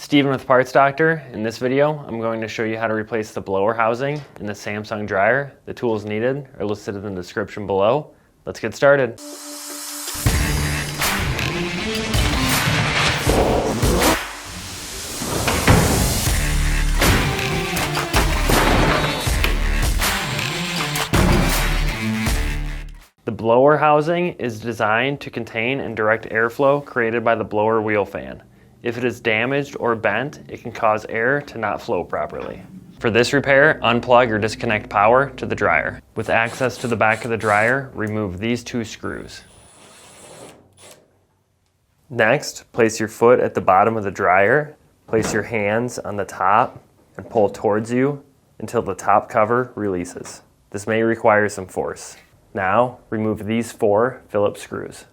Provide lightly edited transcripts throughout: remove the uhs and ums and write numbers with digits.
Steven with Parts Doctor. In this video, I'm going to show you how to replace the blower housing in the Samsung dryer. The tools needed are listed in the description below. Let's get started. The blower housing is designed to contain and direct airflow created by the blower wheel fan. If it is damaged or bent, it can cause air to not flow properly. For this repair, unplug or disconnect power to the dryer. With access to the back of the dryer, remove these two screws. Next, place your foot at the bottom of the dryer, place your hands on the top, and pull towards you until the top cover releases. This may require some force. Now, remove these 4 Phillips screws.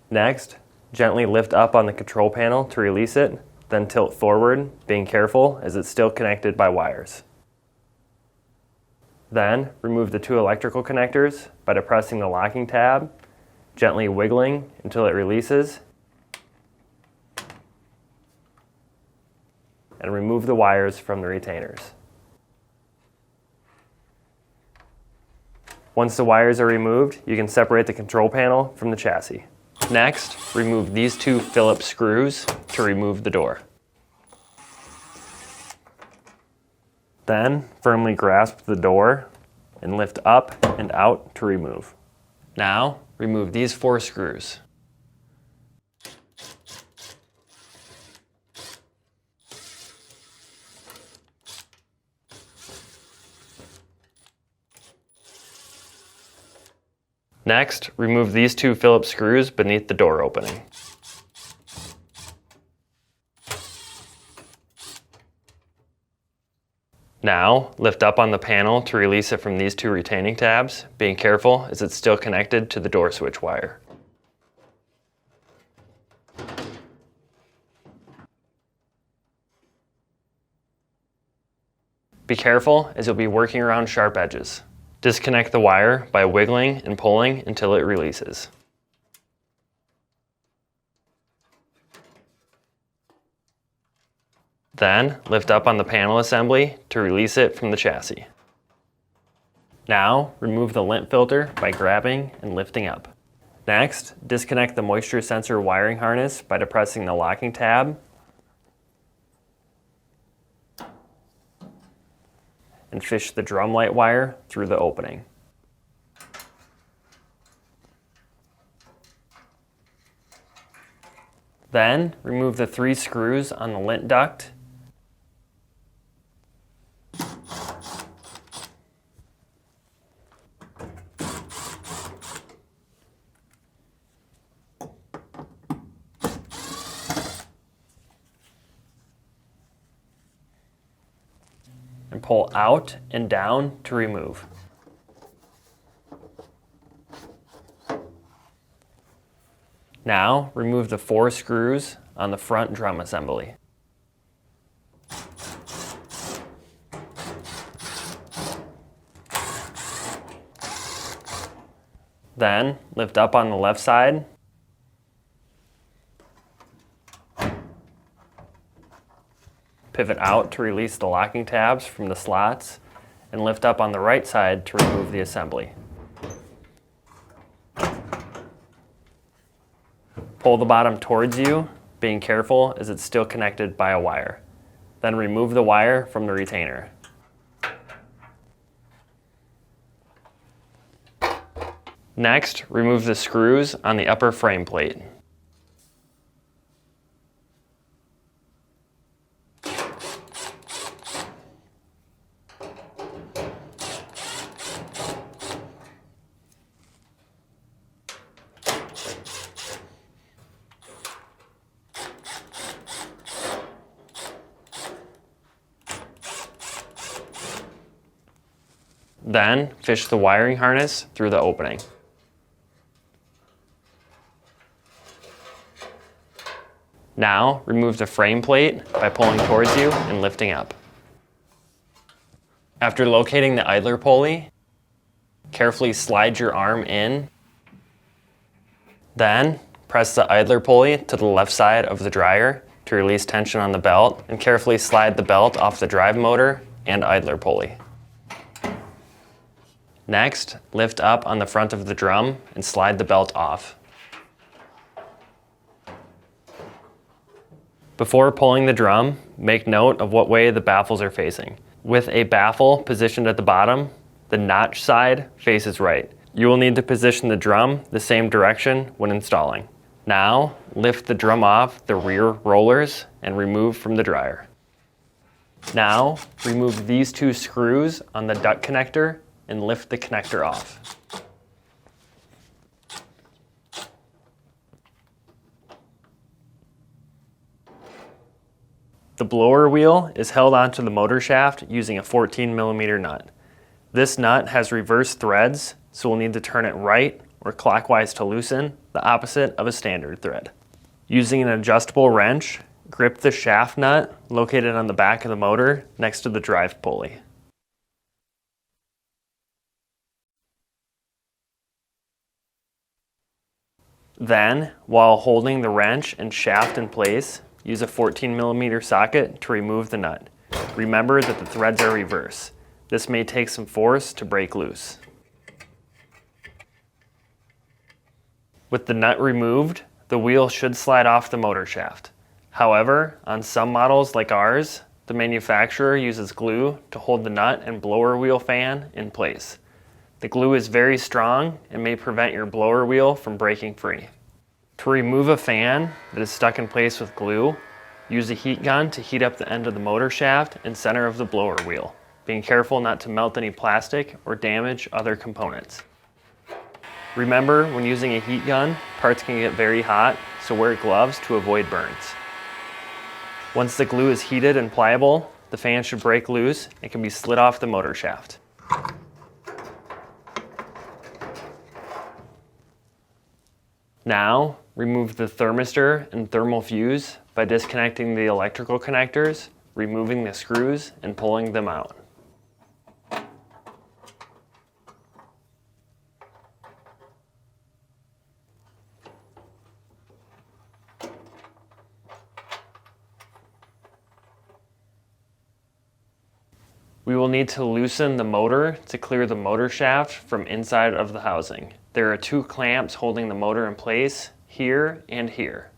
Next, gently lift up on the control panel to release it, then tilt forward, being careful as it's still connected by wires. Then, remove the 2 electrical connectors by depressing the locking tab, gently wiggling until it releases, and remove the wires from the retainers. Once the wires are removed, you can separate the control panel from the chassis. Next, remove these 2 Phillips screws to remove the door. Then, firmly grasp the door and lift up and out to remove. Now, remove these 4 screws. Next, remove these 2 Phillips screws beneath the door opening. Now, lift up on the panel to release it from these 2 retaining tabs, being careful as it's still connected to the door switch wire. Be careful as you'll be working around sharp edges. Disconnect the wire by wiggling and pulling until it releases. Then, lift up on the panel assembly to release it from the chassis. Now, remove the lint filter by grabbing and lifting up. Next, disconnect the moisture sensor wiring harness by depressing the locking tab and fish the drum light wire through the opening. Then, remove the 3 screws on the lint duct and pull out and down to remove. Now, remove the 4 screws on the front drum assembly. Then, lift up on the left side pivot out to release the locking tabs from the slots, and lift up on the right side to remove the assembly. Pull the bottom towards you, being careful as it's still connected by a wire. Then remove the wire from the retainer. Next, remove the screws on the upper frame plate. Then, fish the wiring harness through the opening. Now, remove the frame plate by pulling towards you and lifting up. After locating the idler pulley, carefully slide your arm in. Then, press the idler pulley to the left side of the dryer to release tension on the belt, and carefully slide the belt off the drive motor and idler pulley. Next, lift up on the front of the drum and slide the belt off. Before pulling the drum, make note of what way the baffles are facing. With a baffle positioned at the bottom, the notch side faces right. You will need to position the drum the same direction when installing. Now, lift the drum off the rear rollers and remove from the dryer. Now, remove these two screws on the duct connector and lift the connector off. The blower wheel is held onto the motor shaft using a 14mm nut. This nut has reverse threads, so we'll need to turn it right or clockwise to loosen, the opposite of a standard thread. Using an adjustable wrench, grip the shaft nut located on the back of the motor next to the drive pulley. Then, while holding the wrench and shaft in place, use a 14mm socket to remove the nut. Remember that the threads are reverse. This may take some force to break loose. With the nut removed, the wheel should slide off the motor shaft. However, on some models like ours, the manufacturer uses glue to hold the nut and blower wheel fan in place. The glue is very strong and may prevent your blower wheel from breaking free. To remove a fan that is stuck in place with glue, use a heat gun to heat up the end of the motor shaft and center of the blower wheel, being careful not to melt any plastic or damage other components. Remember, when using a heat gun, parts can get very hot, so wear gloves to avoid burns. Once the glue is heated and pliable, the fan should break loose and can be slid off the motor shaft. Now, remove the thermistor and thermal fuse by disconnecting the electrical connectors, removing the screws, and pulling them out. We will need to loosen the motor to clear the motor shaft from inside of the housing. There are two clamps holding the motor in place, here and here.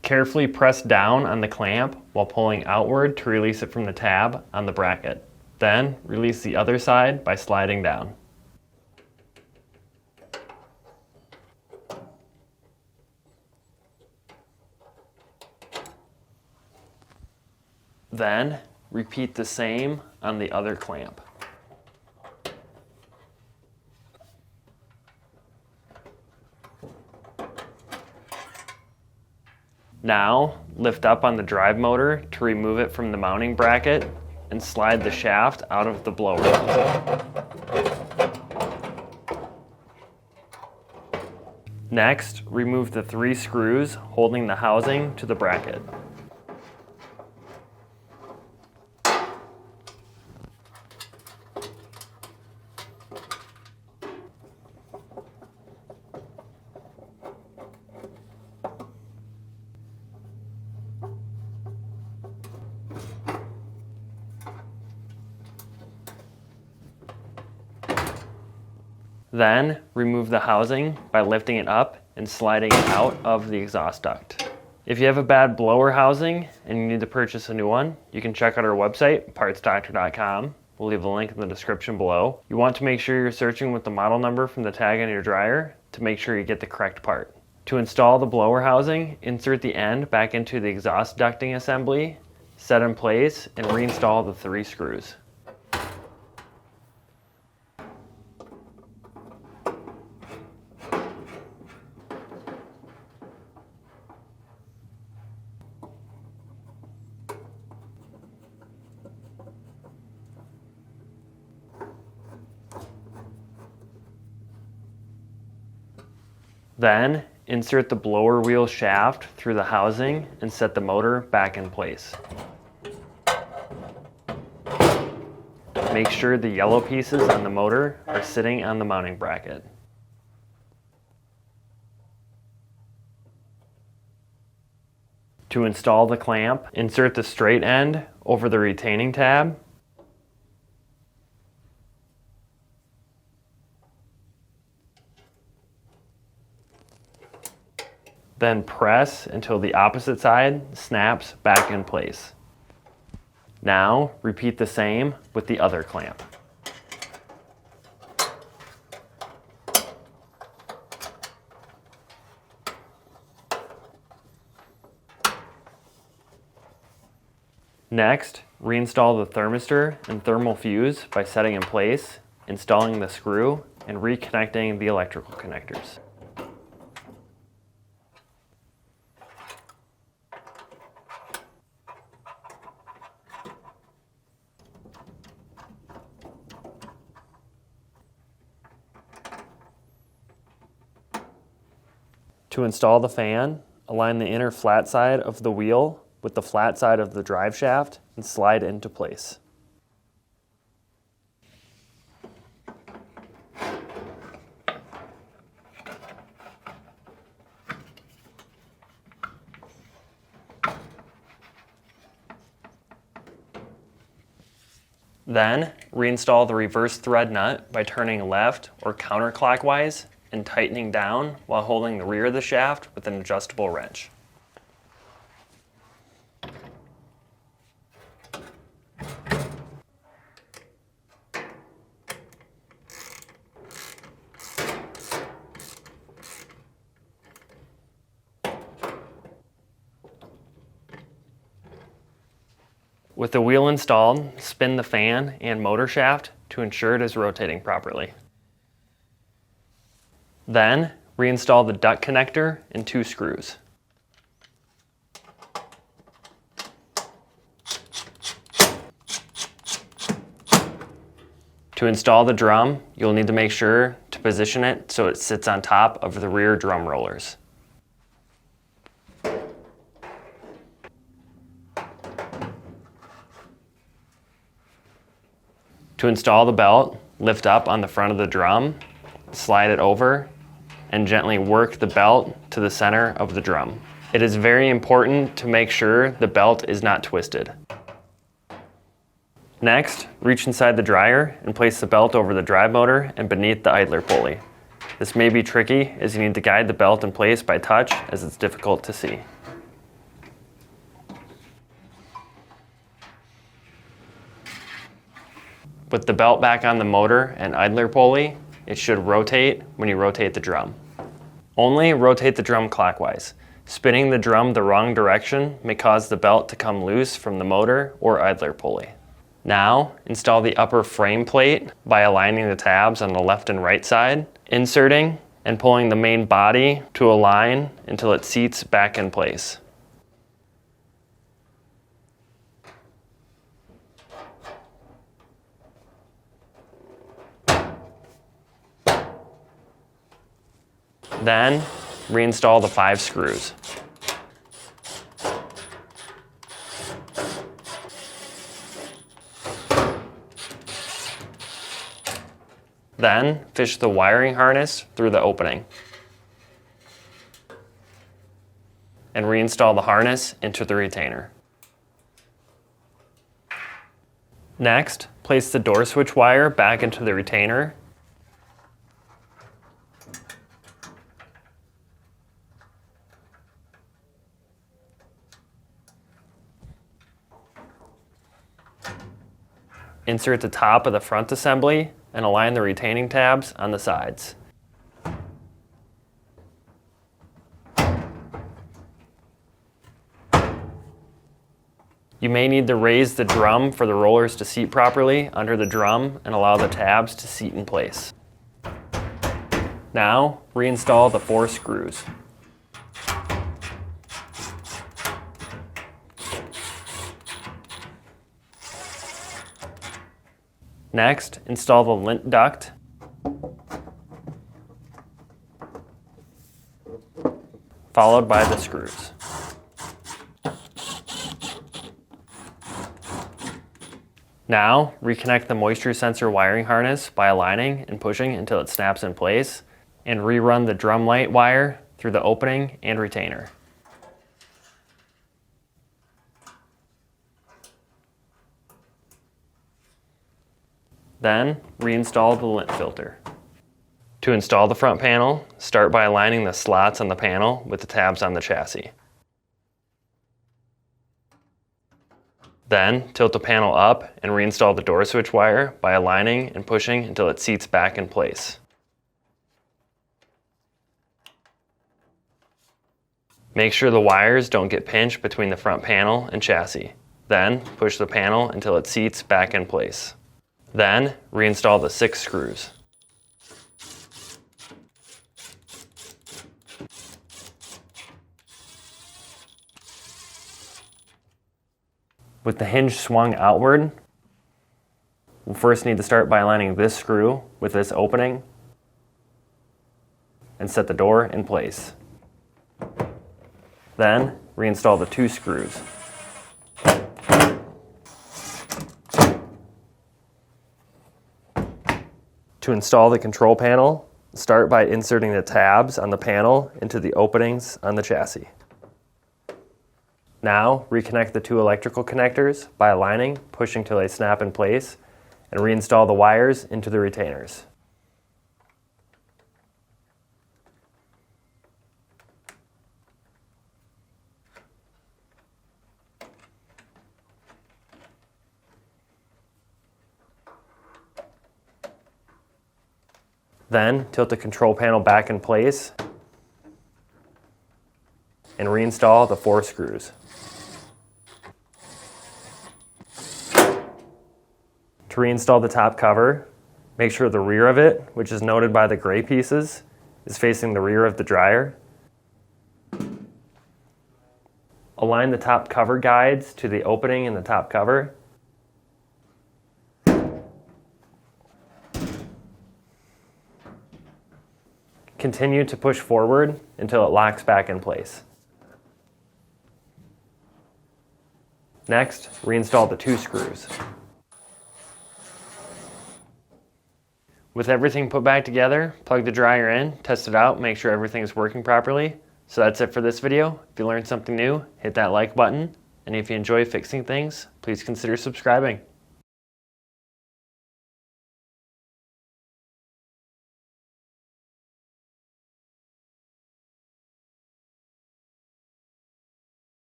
Carefully press down on the clamp while pulling outward to release it from the tab on the bracket. Then release the other side by sliding down. Then repeat the same on the other clamp. Now, lift up on the drive motor to remove it from the mounting bracket and slide the shaft out of the blower. Next, remove the 3 screws holding the housing to the bracket. Then, remove the housing by lifting it up and sliding it out of the exhaust duct. If you have a bad blower housing and you need to purchase a new one, you can check out our website, partsdoctor.com. We'll leave a link in the description below. You want to make sure you're searching with the model number from the tag on your dryer to make sure you get the correct part. To install the blower housing, insert the end back into the exhaust ducting assembly, set in place, and reinstall the 3 screws. Then, insert the blower wheel shaft through the housing and set the motor back in place. Make sure the yellow pieces on the motor are sitting on the mounting bracket. To install the clamp, insert the straight end over the retaining tab. Then press until the opposite side snaps back in place. Now, repeat the same with the other clamp. Next, reinstall the thermistor and thermal fuse by setting in place, installing the screw, and reconnecting the electrical connectors. To install the fan, align the inner flat side of the wheel with the flat side of the drive shaft and slide into place. Then, reinstall the reverse thread nut by turning left or counterclockwise and tightening down while holding the rear of the shaft with an adjustable wrench. With the wheel installed, spin the fan and motor shaft to ensure it is rotating properly. Then, reinstall the duct connector and 2 screws. To install the drum, you'll need to make sure to position it so it sits on top of the rear drum rollers. To install the belt, lift up on the front of the drum, slide it over, and gently work the belt to the center of the drum. It is very important to make sure the belt is not twisted. Next, reach inside the dryer and place the belt over the drive motor and beneath the idler pulley. This may be tricky as you need to guide the belt in place by touch as it's difficult to see. With the belt back on the motor and idler pulley, it should rotate when you rotate the drum. Only rotate the drum clockwise. Spinning the drum the wrong direction may cause the belt to come loose from the motor or idler pulley. Now, install the upper frame plate by aligning the tabs on the left and right side, inserting and pulling the main body to align until it seats back in place. Then, reinstall the 5 screws. Then, fish the wiring harness through the opening. And reinstall the harness into the retainer. Next, place the door switch wire back into the retainer. Insert the top of the front assembly and align the retaining tabs on the sides. You may need to raise the drum for the rollers to seat properly under the drum and allow the tabs to seat in place. Now, reinstall the 4 screws. Next, install the lint duct. followed by the screws. Now, reconnect the moisture sensor wiring harness by aligning and pushing until it snaps in place, and rerun the drum light wire through the opening and retainer. Then, reinstall the lint filter. To install the front panel, start by aligning the slots on the panel with the tabs on the chassis. Then, tilt the panel up and reinstall the door switch wire by aligning and pushing until it seats back in place. Make sure the wires don't get pinched between the front panel and chassis. Then, push the panel until it seats back in place. Then, reinstall the 6 screws. With the hinge swung outward, we'll first need to start by aligning this screw with this opening and set the door in place. Then, reinstall the 2 screws. To install the control panel, start by inserting the tabs on the panel into the openings on the chassis. Now, reconnect the 2 electrical connectors by aligning, pushing till they snap in place, and reinstall the wires into the retainers. Then, tilt the control panel back in place and reinstall the 4 screws. To reinstall the top cover, make sure the rear of it, which is noted by the gray pieces, is facing the rear of the dryer. Align the top cover guides to the opening in the top cover. Continue to push forward until it locks back in place. Next, reinstall the 2 screws. With everything put back together, plug the dryer in, test it out, make sure everything is working properly. So that's it for this video. If you learned something new, hit that like button. And if you enjoy fixing things, please consider subscribing.